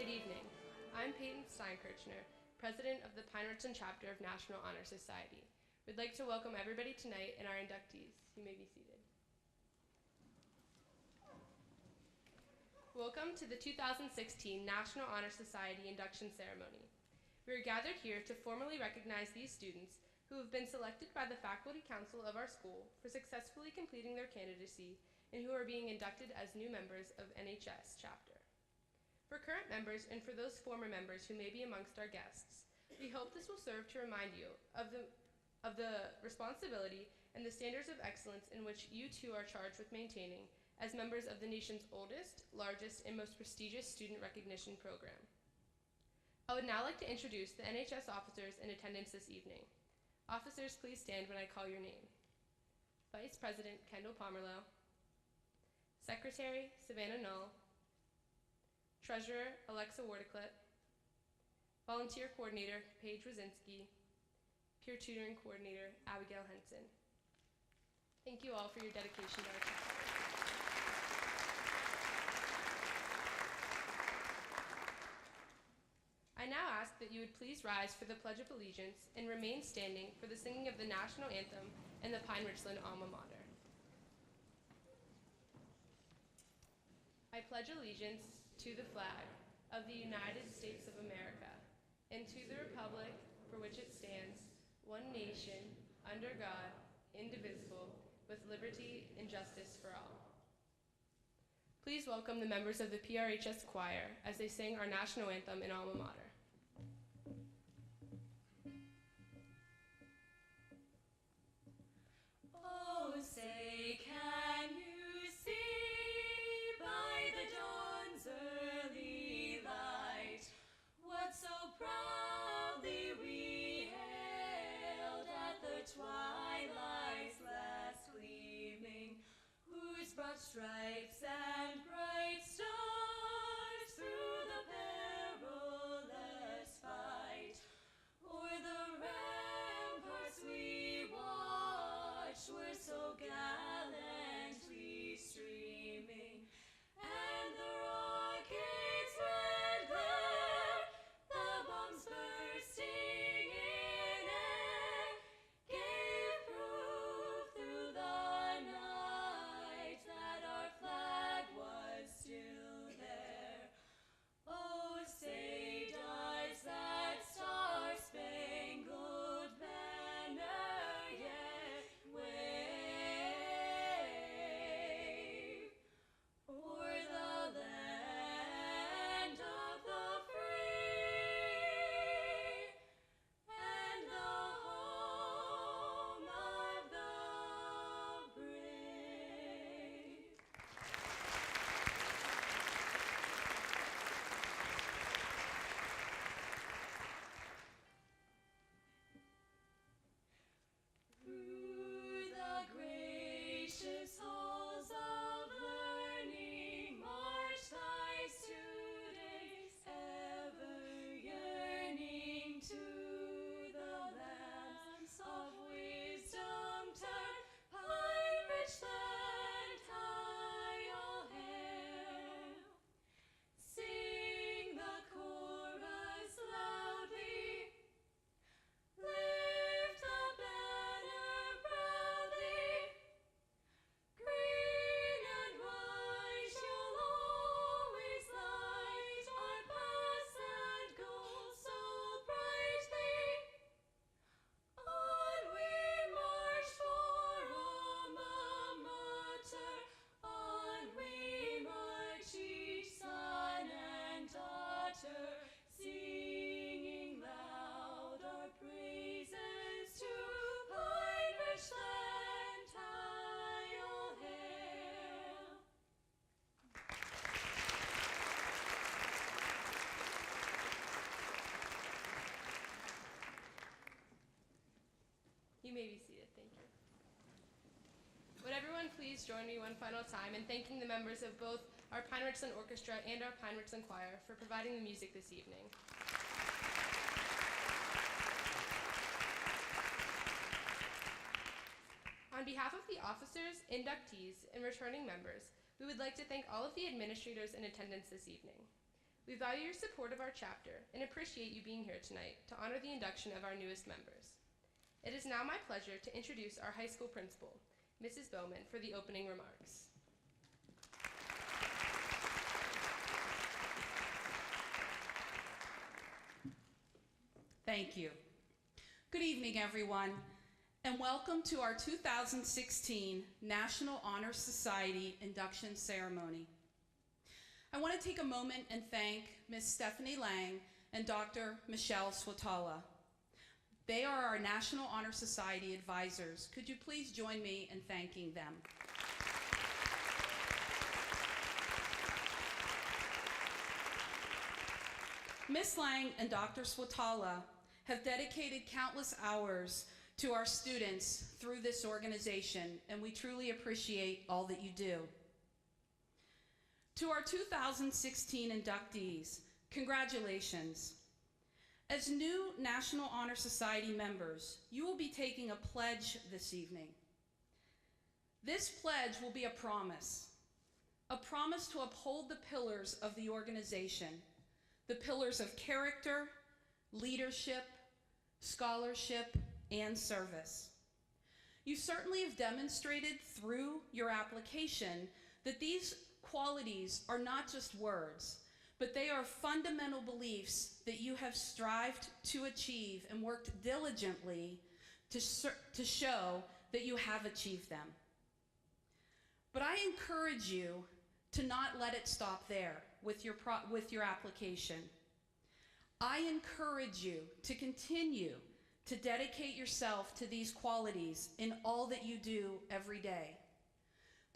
Good evening. I'm Peyton Steinkirchner, President of the Pine Richland Chapter of National Honor Society. We'd like to welcome everybody tonight and our inductees. You may be seated. Welcome to the 2016 National Honor Society Induction Ceremony. We are gathered here to formally recognize these students who have been selected by the Faculty Council of our school for successfully completing their candidacy and who are being inducted as new members of NHS chapter. For current members and for those former members who may be amongst our guests, we hope this will serve to remind you of the responsibility and the standards of excellence in which you too are charged with maintaining as members of the nation's oldest, largest, and most prestigious student recognition program. I would now like to introduce the NHS officers in attendance this evening. Officers, please stand when I call your name. Vice President Kendall Pomerleau, Secretary Savannah Null, Treasurer Alexa Wardiclip, Volunteer Coordinator Paige Wazinski, Peer Tutoring Coordinator Abigail Henson. Thank you all for your dedication to our chapter. I now ask that you would please rise for the Pledge of Allegiance and remain standing for the singing of the National Anthem and the Pine Richland Alma Mater. I pledge allegiance to the flag of the United States of America and to the republic for which it stands, one nation, under God, indivisible, with liberty and justice for all. Please welcome the members of the PRHS choir as they sing our national anthem in Alma Mater. Oh, say, can you see by the dawn's early light what so proudly we hailed at the twilight's last gleaming, whose broad stripes and bright stars through the perilous fight o'er the ramparts we watched were so gallantly streaming, and the rocket's red glare, the bombs bursting in air, gave proof through the night that our flag was still there. Oh, say does that star-spangled banner yet wave o'er the land of the free and the home of the brave? Through the gracious halls of learning march thy students, ever yearning to the lands of wisdom turn. Pine Richland, high all hail. Sing the chorus loudly, lift the banner proudly. Green and white shall always light our paths and goals so brightly. On we march for Alma Mater, on we march each son and daughter, singing loud our praises to Pine Richland, high all hail. You may be seated, thank you. Would everyone please join me one final time in thanking the members of both our Pine Richland Orchestra and our Pine Richland Choir for providing the music this evening. On behalf of the officers, inductees, and returning members, we would like to thank all of the administrators in attendance this evening. We value your support of our chapter and appreciate you being here tonight to honor the induction of our newest members. It is now my pleasure to introduce our high school principal, Mrs. Bowman, for the opening remarks. Thank you. Good evening, everyone, and welcome to our 2016 National Honor Society induction ceremony. I want to take a moment and thank Ms. Stephanie Lang and Dr. Michelle Swatala. They are our National Honor Society advisors. Could you please join me in thanking them? Ms. Lang and Dr. Swatala have dedicated countless hours to our students through this organization, and we truly appreciate all that you do. To our 2016 inductees, congratulations. As new National Honor Society members, you will be taking a pledge this evening. This pledge will be a promise to uphold the pillars of the organization, the pillars of character, leadership, scholarship, and service. You certainly have demonstrated through your application that these qualities are not just words, but they are fundamental beliefs that you have strived to achieve and worked diligently to show that you have achieved them. But I encourage you to not let it stop there with your application. I encourage you to continue to dedicate yourself to these qualities in all that you do every day.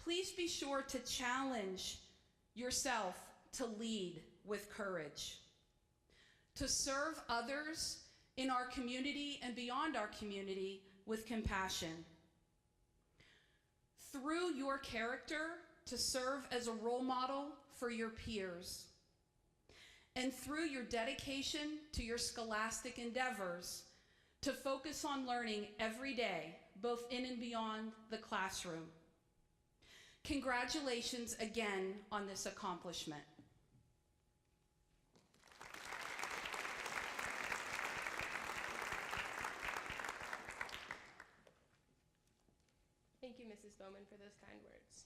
Please be sure to challenge yourself to lead with courage, to serve others in our community and beyond our community with compassion. Through your character, to serve as a role model for your peers. And through your dedication to your scholastic endeavors, to focus on learning every day, both in and beyond the classroom. Congratulations again on this accomplishment. Thank you, Mrs. Bowman, for those kind words.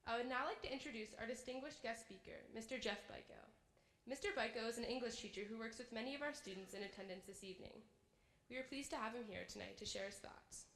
I would now like to introduce our distinguished guest speaker, Mr. Jeff Byko. Mr. Byko is an English teacher who works with many of our students in attendance this evening. We are pleased to have him here tonight to share his thoughts.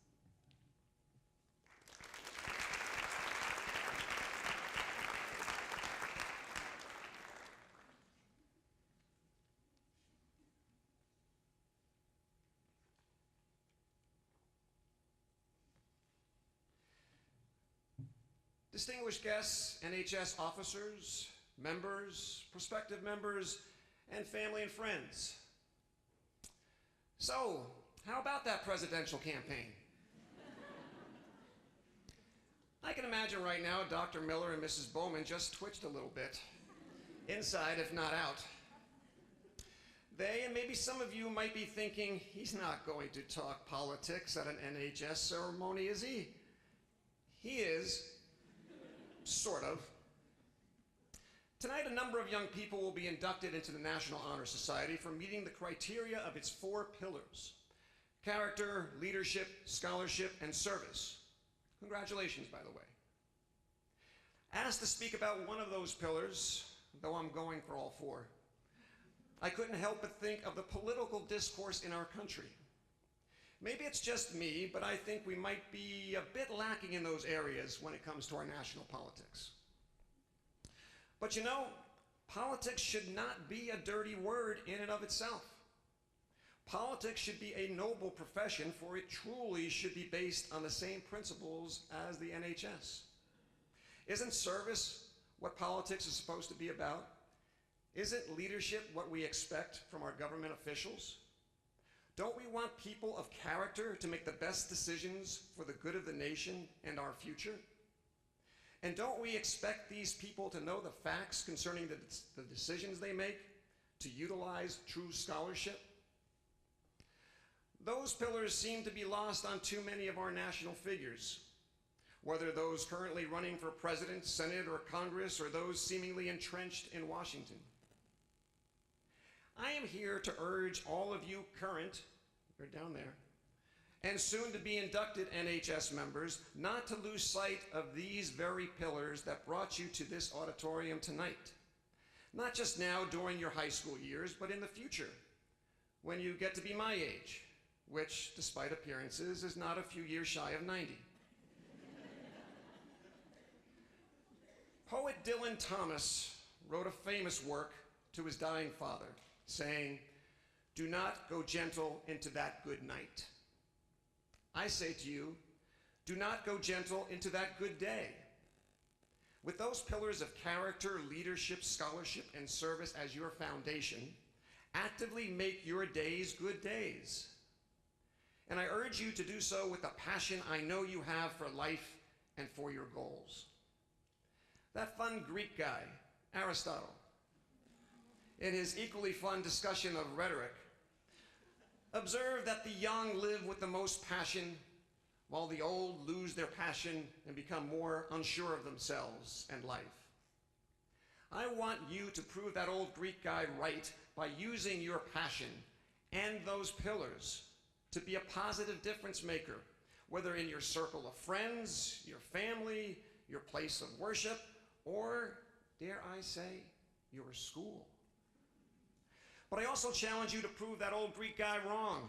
Distinguished guests, NHS officers, members, prospective members, and family and friends. So, how about that presidential campaign? I can imagine right now Dr. Miller and Mrs. Bowman just twitched a little bit, inside if not out. They and maybe some of you might be thinking, he's not going to talk politics at an NHS ceremony, is he? He is. Sort of. Tonight, a number of young people will be inducted into the National Honor Society for meeting the criteria of its 4 pillars: character, leadership, scholarship, and service. Congratulations, by the way. Asked to speak about one of those pillars, though I'm going for all 4, I couldn't help but think of the political discourse in our country. Maybe it's just me, but I think we might be a bit lacking in those areas when it comes to our national politics. But you know, politics should not be a dirty word in and of itself. Politics should be a noble profession, for it truly should be based on the same principles as the NHS. Isn't service what politics is supposed to be about? Isn't leadership what we expect from our government officials? Don't we want people of character to make the best decisions for the good of the nation and our future? And don't we expect these people to know the facts concerning the decisions they make, to utilize true scholarship? Those pillars seem to be lost on too many of our national figures, whether those currently running for president, Senate, or Congress, or those seemingly entrenched in Washington. I am here to urge all of you current, you're down there, and soon to be inducted NHS members not to lose sight of these very pillars that brought you to this auditorium tonight. Not just now during your high school years, but in the future, when you get to be my age, which, despite appearances, is not a few years shy of 90. Poet Dylan Thomas wrote a famous work to his dying father, saying, "Do not go gentle into that good night." I say to you, do not go gentle into that good day. With those pillars of character, leadership, scholarship, and service as your foundation, actively make your days good days. And I urge you to do so with the passion I know you have for life and for your goals. That fun Greek guy, Aristotle, in his equally fun discussion of rhetoric, observed that the young live with the most passion, while the old lose their passion and become more unsure of themselves and life. I want you to prove that old Greek guy right by using your passion and those pillars to be a positive difference maker, whether in your circle of friends, your family, your place of worship, or, dare I say, your school. But I also challenge you to prove that old Greek guy wrong,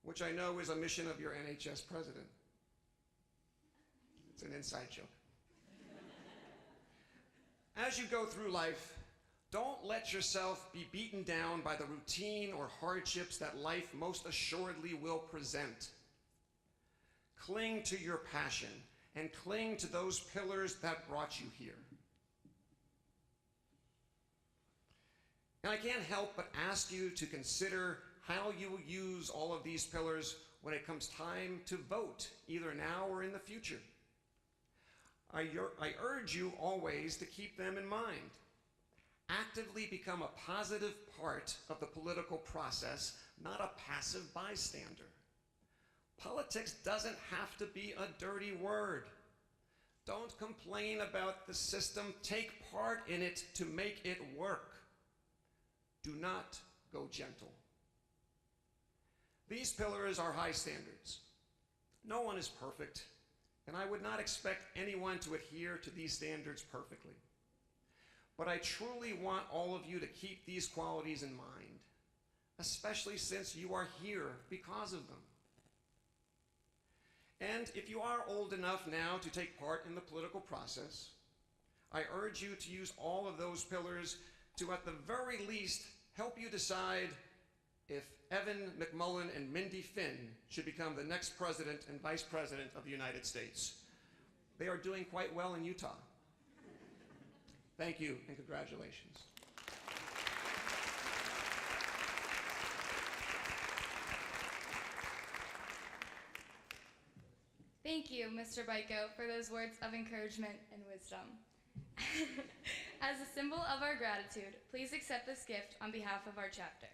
which I know is a mission of your NHS president. It's an inside joke. As you go through life, don't let yourself be beaten down by the routine or hardships that life most assuredly will present. Cling to your passion and cling to those pillars that brought you here. And I can't help but ask you to consider how you will use all of these pillars when it comes time to vote, either now or in the future. I urge you always to keep them in mind. Actively become a positive part of the political process, not a passive bystander. Politics doesn't have to be a dirty word. Don't complain about the system. Take part in it to make it work. Do not go gentle. These pillars are high standards. No one is perfect, and I would not expect anyone to adhere to these standards perfectly. But I truly want all of you to keep these qualities in mind, especially since you are here because of them. And if you are old enough now to take part in the political process, I urge you to use all of those pillars to, at the very least, help you decide if Evan McMullen and Mindy Finn should become the next president and vice president of the United States. They are doing quite well in Utah. Thank you and congratulations. Thank you, Mr. Byko, for those words of encouragement and wisdom. As a symbol of our gratitude, please accept this gift on behalf of our chapter.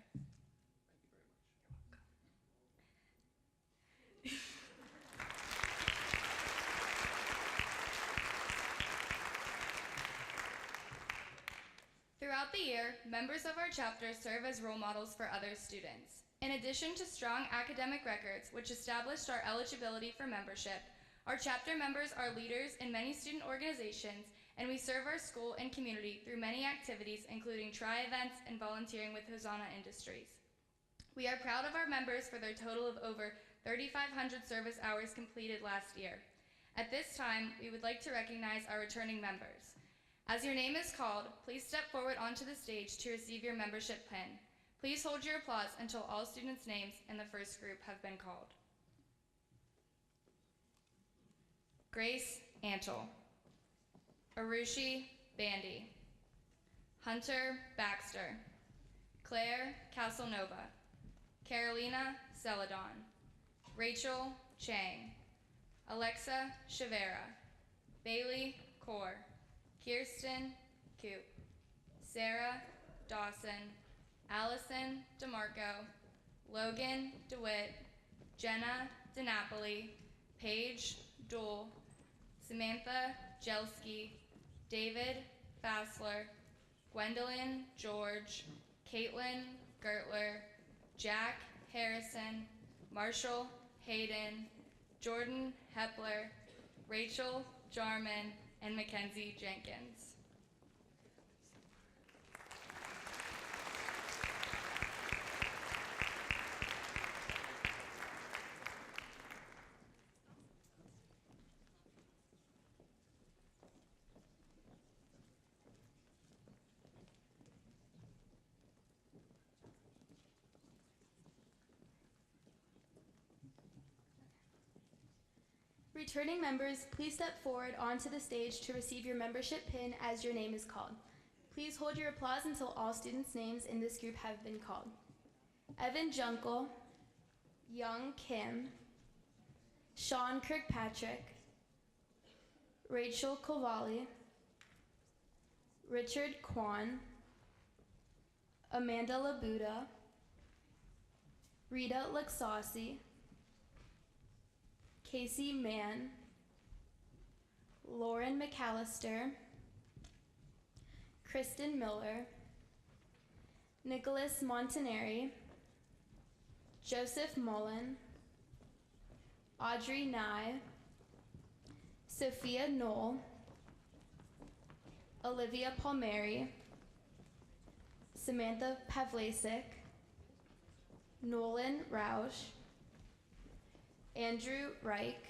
Throughout the year, members of our chapter serve as role models for other students. In addition to strong academic records, which established our eligibility for membership, our chapter members are leaders in many student organizations, and we serve our school and community through many activities, including tri-events and volunteering with Hosanna Industries. We are proud of our members for their total of over 3,500 service hours completed last year. At this time, we would like to recognize our returning members. As your name is called, please step forward onto the stage to receive your membership pin. Please hold your applause until all students' names in the first group have been called. Grace Antle, Arushi Bandy, Hunter Baxter, Claire Casalnova, Carolina Celadon, Rachel Chang, Alexa Chavera, Bailey Kaur, Kirsten Coop, Sarah Dawson, Allison DeMarco, Logan DeWitt, Jenna DiNapoli, Paige Dole, Samantha Jelski, David Fassler, Gwendolyn George, Caitlin Gertler, Jack Harrison, Marshall Hayden, Jordan Hepler, Rachel Jarman, and Mackenzie Jenkins. Returning members, please step forward onto the stage to receive your membership pin as your name is called. Please hold your applause until all students' names in this group have been called. Evan Junkel, Young Kim, Sean Kirkpatrick, Rachel Kovali, Richard Kwan, Amanda Labuda, Rita Laksasi, Casey Mann, Lauren McAllister, Kristen Miller, Nicholas Montanari, Joseph Mullen, Audrey Nye, Sophia Knoll, Olivia Palmieri, Samantha Pavlasik, Nolan Roush, Andrew Reich,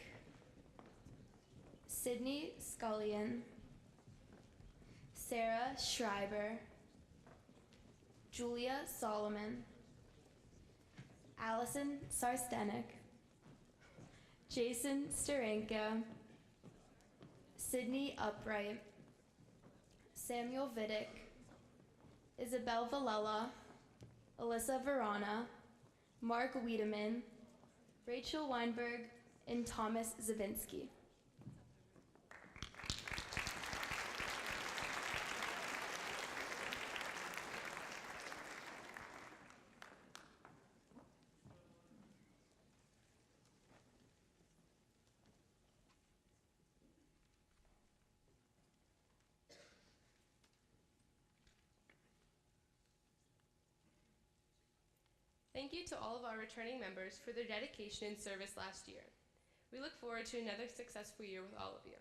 Sydney Scullion, Sarah Schreiber, Julia Solomon, Allison Sarstenik, Jason Steranka, Sydney Upright, Samuel Vidic, Isabel Valella, Alyssa Verana, Mark Wiedemann, Rachel Weinberg, and Thomas Zavinsky. Thank you to all of our returning members for their dedication and service last year. We look forward to another successful year with all of you.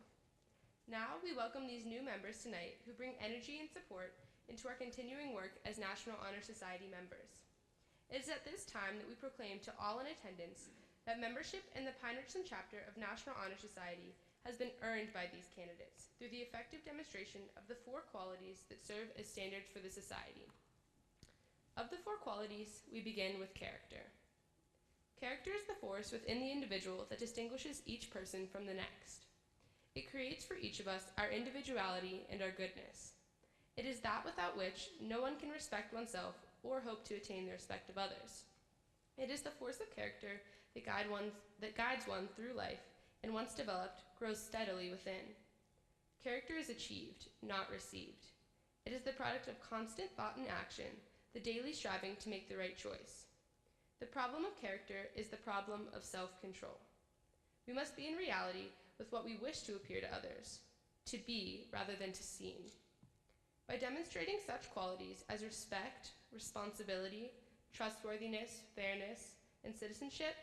Now we welcome these new members tonight who bring energy and support into our continuing work as National Honor Society members. It is at this time that we proclaim to all in attendance that membership in the Pine Richland chapter of National Honor Society has been earned by these candidates through the effective demonstration of the 4 qualities that serve as standards for the society. Of the 4 qualities, we begin with character. Character is the force within the individual that distinguishes each person from the next. It creates for each of us our individuality and our goodness. It is that without which no one can respect oneself or hope to attain the respect of others. It is the force of character that guides one through life, and once developed, grows steadily within. Character is achieved, not received. It is the product of constant thought and action, the daily striving to make the right choice. The problem of character is the problem of self-control. We must be in reality with what we wish to appear to others, to be rather than to seem. By demonstrating such qualities as respect, responsibility, trustworthiness, fairness, and citizenship,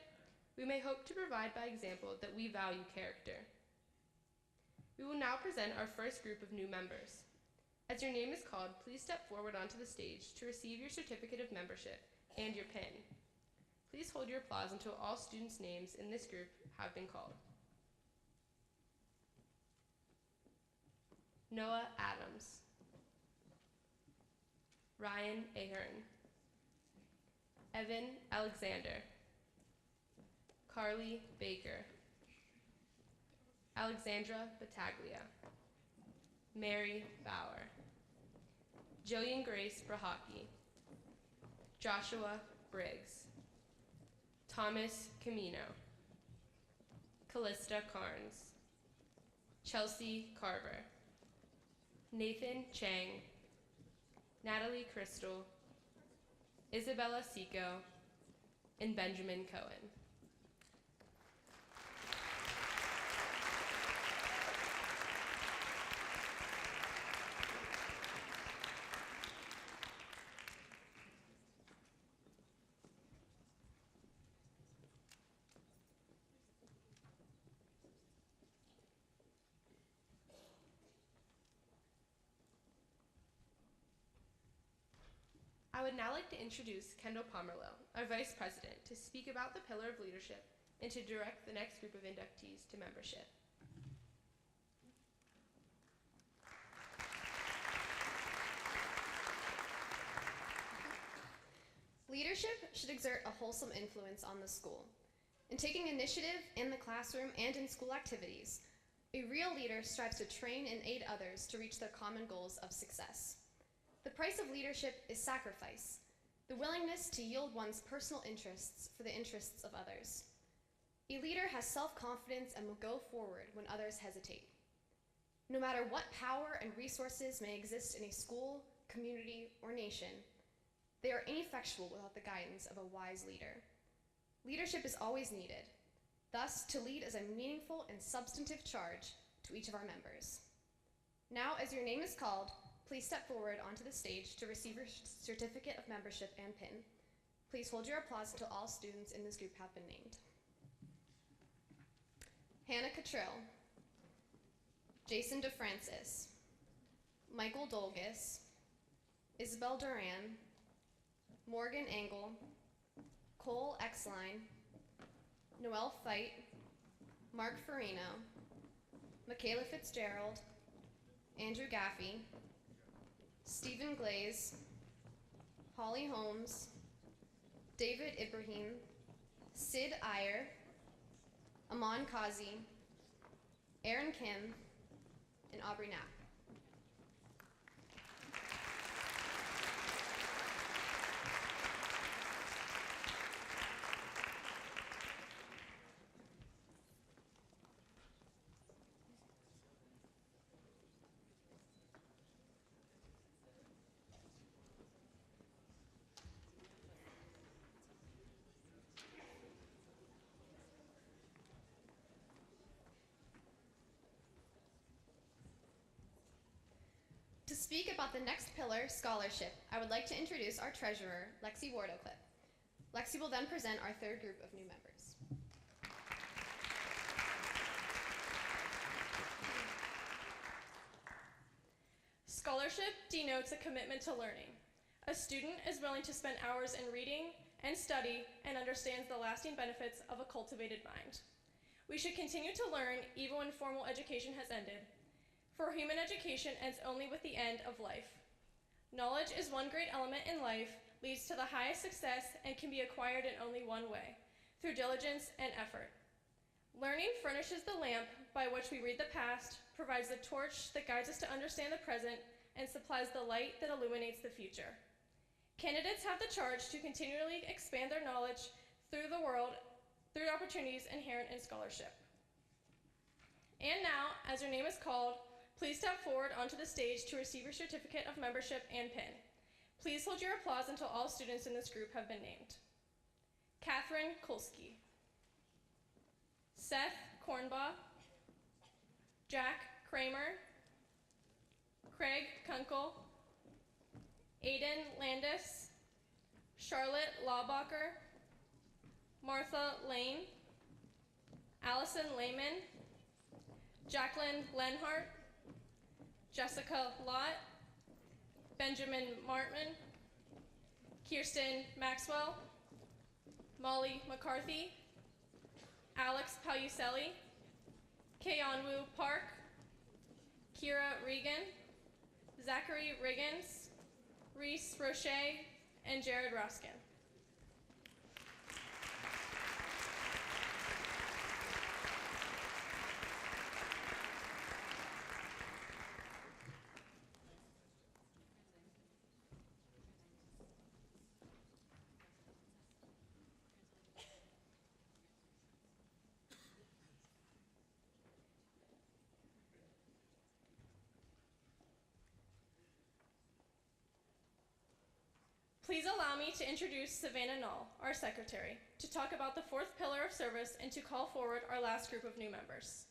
we may hope to provide by example that we value character. We will now present our first group of new members. As your name is called, please step forward onto the stage to receive your certificate of membership and your pin. Please hold your applause until all students' names in this group have been called. Noah Adams, Ryan Ahern, Evan Alexander, Carly Baker, Alexandra Battaglia, Mary Bauer, Jillian Grace Brahaki, Joshua Briggs, Thomas Camino, Callista Carnes, Chelsea Carver, Nathan Chang, Natalie Crystal, Isabella Seco, and Benjamin Cohen. I would now like to introduce Kendall Pomerlow, our Vice President, to speak about the Pillar of Leadership and to direct the next group of inductees to membership. Leadership should exert a wholesome influence on the school. In taking initiative in the classroom and in school activities, a real leader strives to train and aid others to reach their common goals of success. The price of leadership is sacrifice, the willingness to yield one's personal interests for the interests of others. A leader has self-confidence and will go forward when others hesitate. No matter what power and resources may exist in a school, community, or nation, they are ineffectual without the guidance of a wise leader. Leadership is always needed. Thus, to lead is a meaningful and substantive charge to each of our members. Now, as your name is called, please step forward onto the stage to receive your certificate of membership and pin. Please hold your applause until all students in this group have been named. Hannah Cottrill, Jason DeFrancis, Michael Dolgus, Isabel Duran, Morgan Engel, Cole Exline, Noelle Fite, Mark Farino, Michaela Fitzgerald, Andrew Gaffey, Stephen Glaze, Holly Holmes, David Ibrahim, Sid Iyer, Aman Kazi, Aaron Kim, and Aubrey Knapp. To speak about the next pillar, scholarship, I would like to introduce our treasurer, Lexi Wardocliffe. Lexi will then present our third group of new members. Scholarship denotes a commitment to learning. A student is willing to spend hours in reading and study and understands the lasting benefits of a cultivated mind. We should continue to learn even when formal education has ended. For human education ends only with the end of life. Knowledge is one great element in life, leads to the highest success, and can be acquired in only one way, through diligence and effort. Learning furnishes the lamp by which we read the past, provides the torch that guides us to understand the present, and supplies the light that illuminates the future. Candidates have the charge to continually expand their knowledge through the world, through opportunities inherent in scholarship. And now, as your name is called, please step forward onto the stage to receive your certificate of membership and pin. Please hold your applause until all students in this group have been named. Catherine Kulski, Seth Kornbaugh, Jack Kramer, Craig Kunkel, Aiden Landis, Charlotte Laubacher, Martha Lane, Allison Lehman, Jacqueline Lenhart, Jessica Lott, Benjamin Martman, Kirsten Maxwell, Molly McCarthy, Alex Pauselli, Keonwoo Park, Kira Regan, Zachary Riggins, Reese Roche, and Jared Ruskin. Please allow me to introduce Savannah Knoll, our secretary, to talk about the fourth pillar of service and to call forward our last group of new members.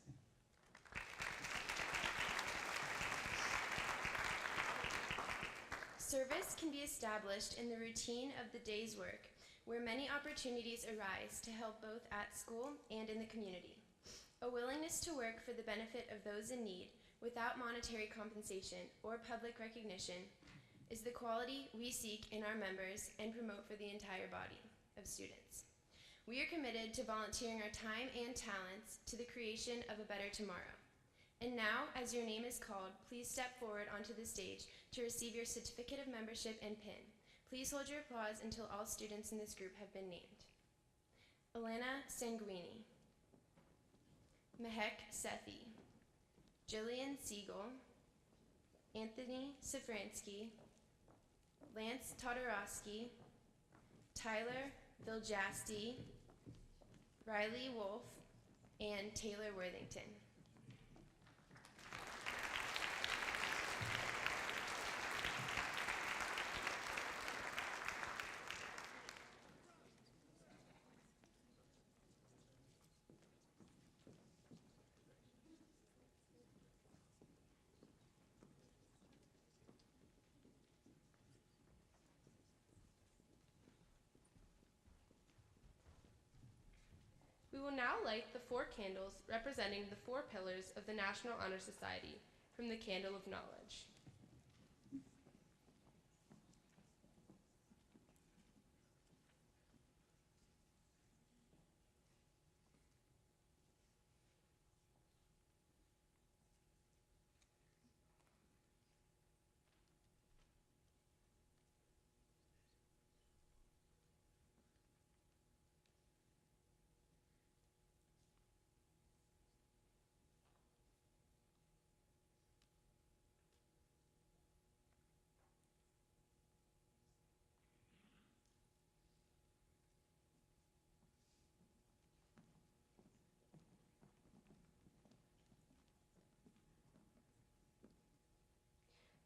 Service can be established in the routine of the day's work, where many opportunities arise to help both at school and in the community. A willingness to work for the benefit of those in need without monetary compensation or public recognition is the quality we seek in our members and promote for the entire body of students. We are committed to volunteering our time and talents to the creation of a better tomorrow. And now, as your name is called, please step forward onto the stage to receive your certificate of membership and pin. Please hold your applause until all students in this group have been named. Alana Sanguini, Mehek Sethi, Jillian Siegel, Anthony Safransky, Lance Todorowski, Tyler Viljasti, Riley Wolf, and Taylor Worthington. We will now light the 4 candles representing the 4 pillars of the National Honor Society from the Candle of Knowledge.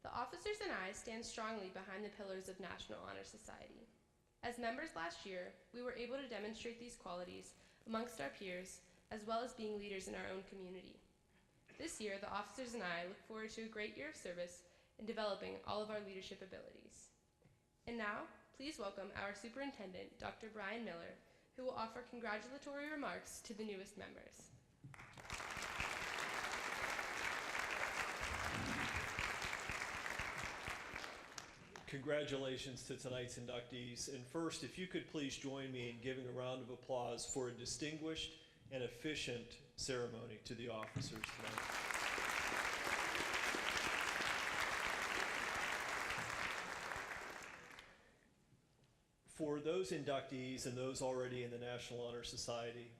The officers and I stand strongly behind the pillars of National Honor Society. As members last year, we were able to demonstrate these qualities amongst our peers, as well as being leaders in our own community. This year, the officers and I look forward to a great year of service in developing all of our leadership abilities. And now, please welcome our Superintendent, Dr. Brian Miller, who will offer congratulatory remarks to the newest members. Congratulations to tonight's inductees. And first, if you could please join me in giving a round of applause for a distinguished and efficient ceremony to the officers tonight. For those inductees and those already in the National Honor Society,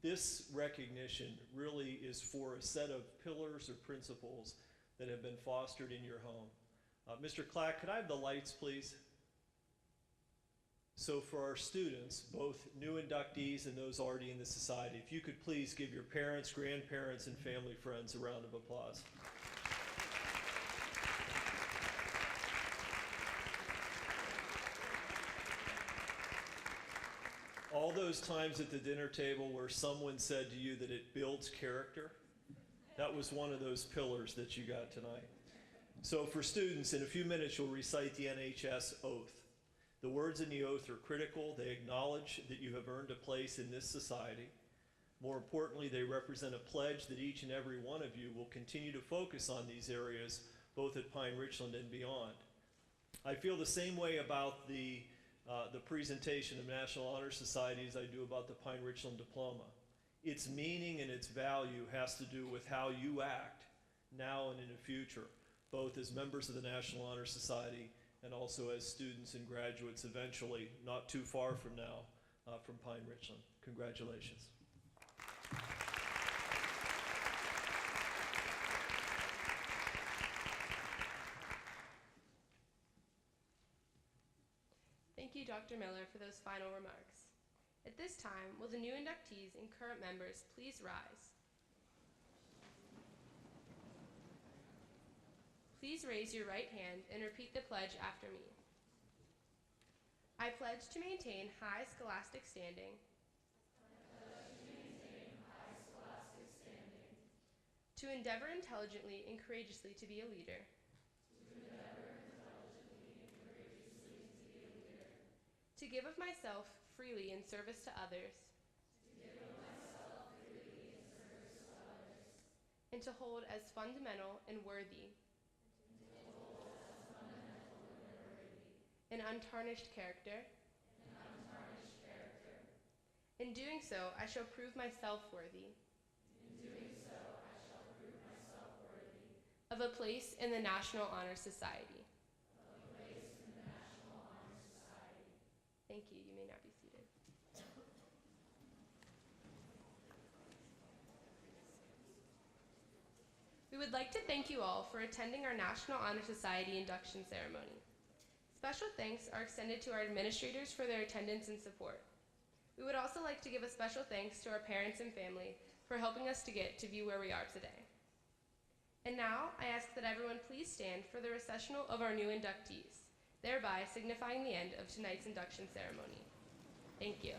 this recognition really is for a set of pillars or principles that have been fostered in your home. Mr. Clack, could I have the lights, please? So for our students, both new inductees and those already in the society, if you could please give your parents, grandparents, and family friends a round of applause. All those times at the dinner table where someone said to you that it builds character, that was one of those pillars that you got tonight. So for students, in a few minutes, you'll recite the NHS oath. The words in the oath are critical. They acknowledge that you have earned a place in this society. More importantly, they represent a pledge that each and every one of you will continue to focus on these areas, both at Pine Richland and beyond. I feel the same way about the presentation of National Honor Society as I do about the Pine Richland Diploma. Its meaning and its value has to do with how you act now and in the future, both as members of the National Honor Society and also as students and graduates eventually, not too far from now, from Pine Richland. Congratulations. Thank you, Dr. Miller, for those final remarks. At this time, will the new inductees and current members please rise? Please raise your right hand and repeat the pledge after me. I pledge to maintain high scholastic standing. To endeavor intelligently and courageously to be a leader. To give of myself freely in service to others. And to hold as fundamental and worthy and untarnished character. In doing so, I shall prove myself worthy. Of a place in the National Honor Society. Thank you. You may now be seated. We would like to thank you all for attending our National Honor Society induction ceremony. Special thanks are extended to our administrators for their attendance and support. We would also like to give a special thanks to our parents and family for helping us to get to be where we are today. And now, I ask that everyone please stand for the recessional of our new inductees, thereby signifying the end of tonight's induction ceremony. Thank you.